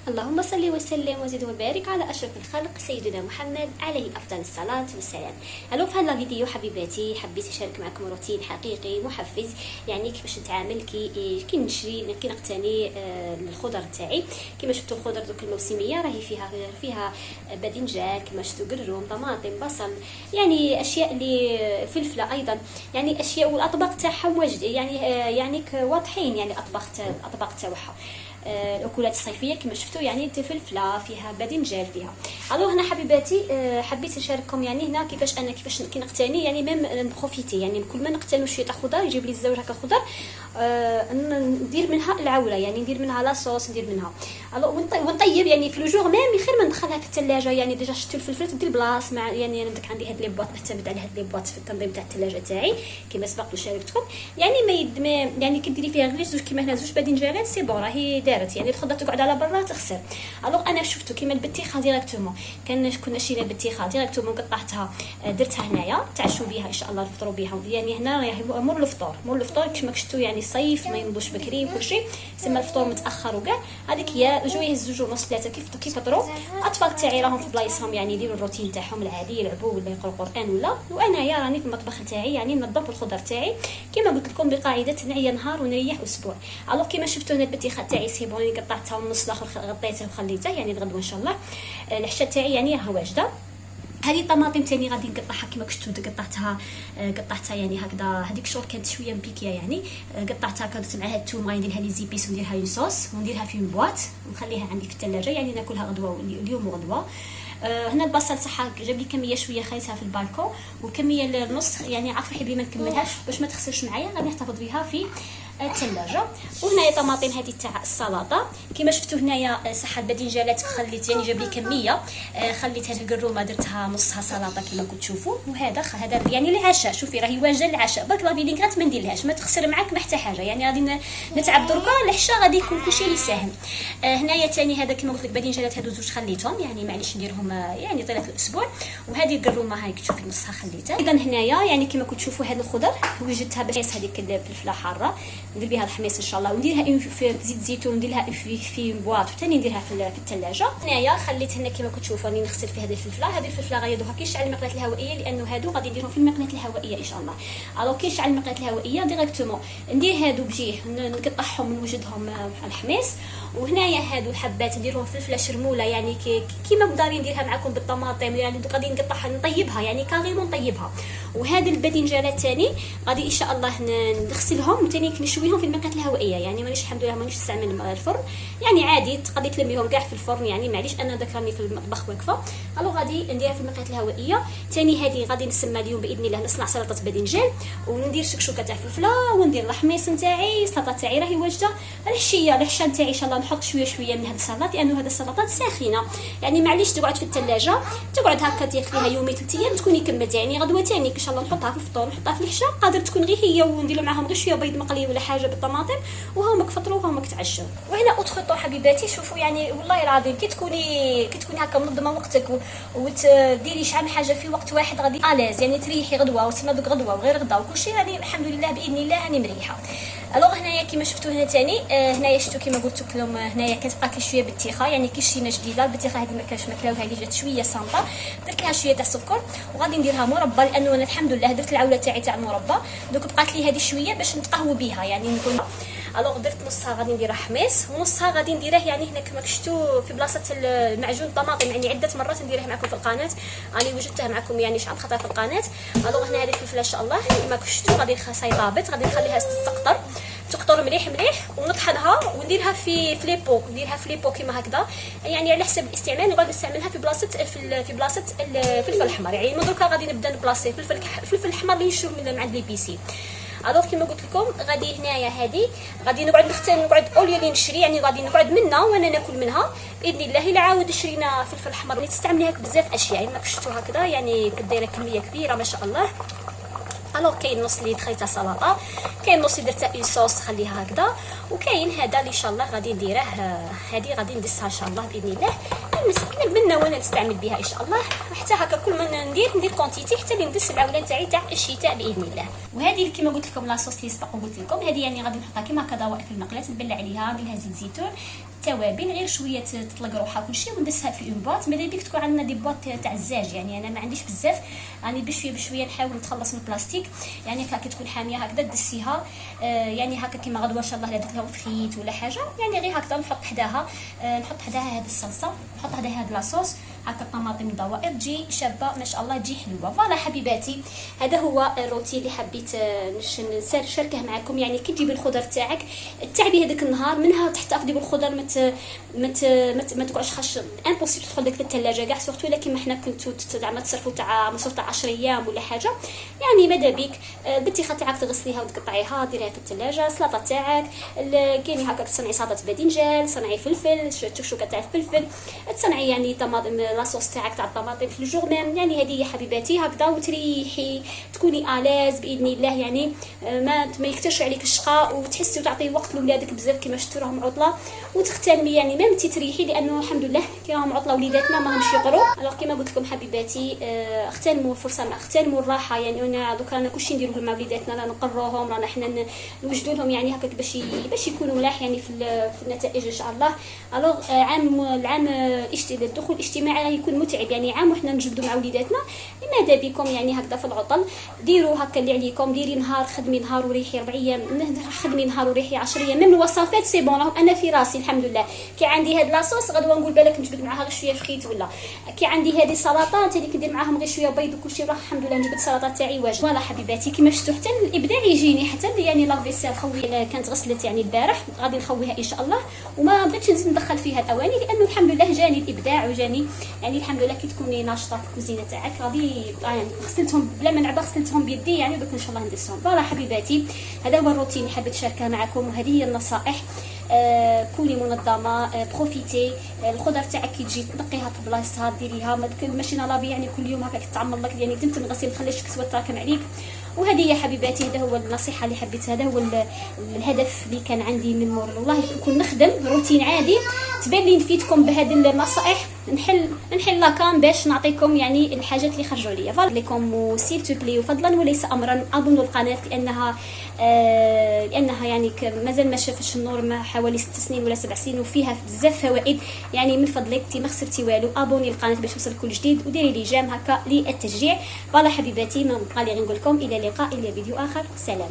اللهم صل وسلم وزد وبارك على اشرف الخلق سيدنا محمد عليه افضل الصلاه والسلام. الو في هذا الفيديو حبيباتي حبيت نشارك معكم روتين حقيقي محفز، يعني كيفاش نتعامل كي نشري كي نقتني الخضر تاعي. كما شفتوا الخضر دوك الموسميه راهي فيها باذنجان، كما شفتوا قرون، طماطم، بصل، يعني اشياء اللي فلفله ايضا، يعني اشياء والاطباق تاعهم واجد يعني واضحين، يعني الاطباق تاعها الاكلات الصيفيه كما شفتوا، يعني فلفله فيها باذنجان فيها. الو هنا حبيباتي حبيت نشارككم يعني هنا كيفاش كي نقتني، يعني ميم نبروفيتي، يعني كل ما نقتني شويه تاع خضر يجيب لي الزوج هكا خضر ندير منها العوله، يعني ندير منها لاصوص، ندير منها الو ونطيب يعني في الجور ميم خير ما ندخلها في الثلاجه. يعني ديجا شفتوا الفلفل تدير بلاص مع، يعني انا عندي هاد لي بواط نعتمد على هاد لي بواط في التنظيم تاع الثلاجه تاعي كما سبق وشاركتكم. يعني ما يعني كديري فيها غير زوج كيما هنا زوج باذنجانات سي بون راهي دارت، يعني الخضره تقعد على برا تخسر. الوغ انا شفتوا كيما البطيخه ديريكتومون، كنا شرينا البطيخه ديريكتومون قطعتها درتها هنايا تعشوا بها ان شاء الله نفطروا بها. يعني هنا راهي مور الفطور كيما شفتوا، يعني صيف ما ينضوش بكري وكل شيء، سما الفطور متاخر وكاع. هذيك هي جويه الزوج ونص ثلاثه كيف يفطروا. الاطفال تاعي راهم في بلايصهم، يعني يديروا الروتين تاعهم العادي، يلعبوا ولا يقراوا قران ولا، وانايا راني في المطبخ تاعي يعني ننظف الخضر تاعي كيما قلت لكم بقاعده نعيا نهار ونريح اسبوع. الوغ كيما شفتوا هنا البطيخه تاعي سي بون قطعتها النص الاخر غطيته وخليته، يعني الغدوه ان شاء الله العشاء تاعي يعني راه واجده. هذه الطماطم ثاني غادي نقطعها كما شفتوا، قطعتها يعني هكذا. هذيك شغل كانت شويه مبيكيه، يعني قطعتها درت معها الثوم، غادي نديرها لي زيبيس ونديرها لي صوص ونديرها في بواط ونخليها عندي في الثلاجه، يعني ناكلها غدوه اليوم وغدوه. هنا البصل صح جاب لي كميه شويه خليتها في البالكون، وكميه النص يعني عارفه حبي ما نكملهاش باش ما تخسرش معايا، غادي نحتفظ بها في الثلاجه. وهنايا طماطم هذه تاع السلطه كما شفتوا، هنايا صح الباذنجانات خليت يعني جاب لي كميه، خليت هذه القرومه درتها نصها سلطه كما كنتم تشوفوا. وهذا يعني العشاء، شوفي راهي واجده للعشاء، برك لا فينيغرات ما نديرلهاش، ما تخسر معاك ما حتى حاجه، يعني غادي نتعب دركا العشاء غادي يكون كلشي اللي ساهل. هنايا ثاني هذا كما قلت لك باذنجانات هذو زوج خليتهم، يعني معليش نديرهم يعني طيله الاسبوع. وهذه القرومه هاي تشوفي نصها خليتها. اذا هنايا يعني كما كنتم تشوفوا هذه الخضر وجدتها باش هذيك الفلفله حاره ندير بها الحميص ان شاء الله، ونديرها في زيت زيتون، نديرها في بواط وثاني نديرها في الثلاجه. هنايا خليت هنا كما كتشوفوا راني نغسل في هذه الفلفله. هذه الفلفله غادي نديروها كيشعل المقلاة الهوائيه، لانه هادو غادي نديرهم في المقلاة الهوائيه ان شاء الله. الو كيشعل المقلاة الهوائيه ديريكتومون ندير هادو بجيه نقطعهم نوجدهم الحميص. وهنايا هادو الحبات نديرهم فلفله شرموله، يعني كيما بداري نديرها معكم بالطماطم، يعني غادي نقطعها نطيبها يعني كاريمون نطيبها. وهذه الباذنجانات ثاني غادي ان شاء الله نغسلهم وثاني نشويهم في المقلاة الهوائيه، يعني مانيش الحمد لله مانيش نستعمل الفرن، يعني عادي تقدري تلميهم كاع في الفرن، يعني معليش انا ذكرني في المطبخ واقفه. الو غادي نديرها في المقلاة الهوائيه. ثاني هذه غادي نسمى اليوم باذن الله نصنع سلطه باذنجان، وندير شكشوكه تاع فلفله، وندير الحميص نتاعي. السلطه تاعي راهي واجده. العشاء نتاعي ان شاء الله نحط شويه من هذا السلطات، لانه هذا السلطات ساخنه، يعني معليش تقعد في الثلاجه، تقعد هكا تاكليها يومين 3 ايام تكوني كملتي، يعني غدوه ثاني ان شاء الله نحطها في الفطور نحطها في العشاء، قادر تكون غير هي ونديروا معاهم غير شويه بيض مقلي ولا حاجه بالطماطم، وهاهم كفطروا وهاهم كتعشوا. وهنا اوتخطو حبيباتي، شوفوا يعني والله العظيم كي تكوني هكا منظمه وقتك وتديري شحال حاجه في وقت واحد غادي الاز، يعني تريحي غدوه وتناضك غدوه وغير غدا وكل شيء، يعني الحمد لله باذن الله راني مريحه. الوغ هنايا كما شفتوا هنا ثاني هنايا شفتوا كما قلت لكم، هنايا كتبقى لي شويه بطيخه، يعني كي شرينا جديده البطيخه هذه ما كانش ماكلاوها، اللي جات شويه صامته، درت لها شويه تاع السكر وغادي نديرها مربى، لانه انا الحمد لله درت العوله تاعي تاع المربى، دوك بقات لي هذه شويه باش نتقهوى بها، يعني نقول. الوغ درت نصها غادي نديرها حميص ونصها غادي نديره يعني هنا كما شفتوا في بلاصه المعجون الطماطم، يعني عده مرات نديره معكم في القناه، راني وجدتها معكم يعني شحال خطره في القناه. الوغ هنا هذه الفلفله ان شاء الله كما شفتوا غادي صايبابط، غادي نخليها تقطر مليح ونطحنها ونديرها في ليبو كيما هكذا، يعني على حسب الاستعمال. نقعد نستعملها في بلاصه الفلفل الاحمر، يعني من دركا غادي نبدا نبلاصي الفلفل الاحمر اللي نشرو من عند لي بيسي. الوغ كما قلت لكم غادي هنايا هذه غادي نقعد اوليو اللي نشري، يعني غادي نقعد منها وانا ناكل منها باذن الله. الا عاود شرينا فلفل احمر اللي تستعمليها بزاف اشياء، يعني شفتوا هكذا يعني كدايره كميه كبيره ما شاء الله. الوغ كاين نص اللي خليتها سلطه، كاين نص اللي درتها اون صوص خليها هكذا، وكاين هذا اللي ان شاء الله غادي نديره، هذه غادي ندسها ان شاء الله باذن الله نستعمل منها وانا نستعمل بها ان شاء الله، حتى هكا كل ما ندير كونتيتي حتى اللي ندس العوله تاعي تاع الشتاء باذن الله. وهذه كما قلت لكم لاصوص اللي سبق وقلت لكم، هذه يعني غادي نحطها كما هكا ضوائر في المقله، نبلع عليها ندير زيت زيتون، توابل، غير شويه تطلق روحها كلشي، وندسها في اون بواط. ماذا بيك تكون عندنا دي بواط تاع الزاج، يعني انا ما عنديش بزاف، راني بشويه بشويه نحاول نتخلص من البلاستيك. يعني هكا تكون حاميه هكذا دسيها، يعني هكا كيما غدوه ان شاء الله درت لهم فخيت ولا حاجه، يعني غير هكذا نحط حداها هذه الصلصه، نحط حداها هذا لاصوص، هكا الطماطم الضوائر تجي شابه ما شاء الله، تجي حلوه. فوالا حبيباتي، هذا هو الروتين اللي حبيت نشاركه معكم. يعني كي تجيبي الخضر تاعك تعبي هذاك النهار، منها تحتفظي بالخضر، ما تقعدش خاش امبوسيبل تدخل لك في الثلاجه كاع، سورتو الا كيما حنا كنتو زعما تصرفوا تاع مصروف تاع 10 ايام ولا حاجه. يعني ماذا بيك البطيخه تاعك تغسليها وتقطعيها ديريها في الثلاجه، السلطه تاعك كاين هكا تصنعي سلطه باذنجان، تصنعي فلفل شوكه تاع الفلفل، تصنعي يعني طماطم لاصوص تاعك تاع الطماطم في الجور ميم. يعني هذه يا حبيباتي هكذا، وتريحي تكوني الاز باذن الله، يعني ما يكثرش عليك الشقاء، وتحسي وتعطي وقت لولادك بزاف كيما شفتوا راهم عطله، وتختمي يعني ميم تريحي، لانه الحمد لله كي راهم عطله وليداتنا ما همش يقروا. الوغ كيما قلت لكم حبيباتي، اغتنموا الفرصه، اغتنموا الراحه. يعني انا دوك رانا كلشي نديروه مع وليداتنا، رانا نقروهم، رانا حنا نوجدوا لهم يعني هكاك باش يكونوا ملاح يعني في النتائج ان شاء الله. الوغ العام الدخول الاجتماعي راه يكون متعب، يعني عام وحنا نجبدوا مع وليداتنا. لماذا بكم يعني هكذا في العطل ديروا هكا اللي عليكم، ديري نهار خدمي نهار وريحي 4 ايام، خدمي نهار وريحي 10 ايام، من الوصفات سي بون راهم انا في راسي الحمد لله. كي عندي هاد لاصوص غدوه نقول بالك نجبد معاها غير شويه فخيت، ولا كي عندي هذه السلطات اللي كندير معاهم غير شويه بيض وكلشي، راه الحمد لله نجبد السلطات تاعي واجد. فوالا حبيباتي كيما شفتوا حتى الابداع يجيني، حتى يعني لافيسيل خوي كانت غسلت يعني البارح، غادي نخويها ان شاء الله، وما بغيتش نزيد ندخل فيها الاواني، لانه الحمد لله جاني الابداع وجاني يعني الحمد لله. كي تكوني ناشطه في الكوزينه تاعك غادي يعني غسلتهم بلا ما نعبر، غسلتهم بيدي يعني، دوك ان شاء الله ندسهم. فوالا حبيباتي هذا هو الروتين اللي حبيت نشاركه معكم، وهذه هي النصائح. كوني منظمه، بروفيتي الخضر تاعك كي تجي تنقيها في بلاصتها، ديريها ماشي نلابي يعني كل يوم هكاك تعمر لك يعني تنغسل، ما تخليش الكسوه تراكم عليك. وهذه يا حبيباتي هذا هو النصيحه اللي حبيت، هذا هو الهدف اللي كان عندي من مور والله نكون نخدم روتين عادي، تبان لي نفيدكم بهذه النصائح، نحل لاكام باش نعطيكم يعني الحاجات اللي خرجوا لي. فضلكم سيل تو بلي وفضلا وليس امرا ابونوا القناه، لانها يعني مازال ما شافتش النور، ما حوالي 6 سنين ولا 7 سنين، وفيها بزاف فوائد. يعني من فضلك انت ما خسرتي والو، ابوني القناه باش يوصلك كل جديد، وديري لي جيم هكا للتشجيع. فوالا حبيباتي ما بقى لي غير نقول لكم الى اللقاء، الى فيديو اخر، سلام.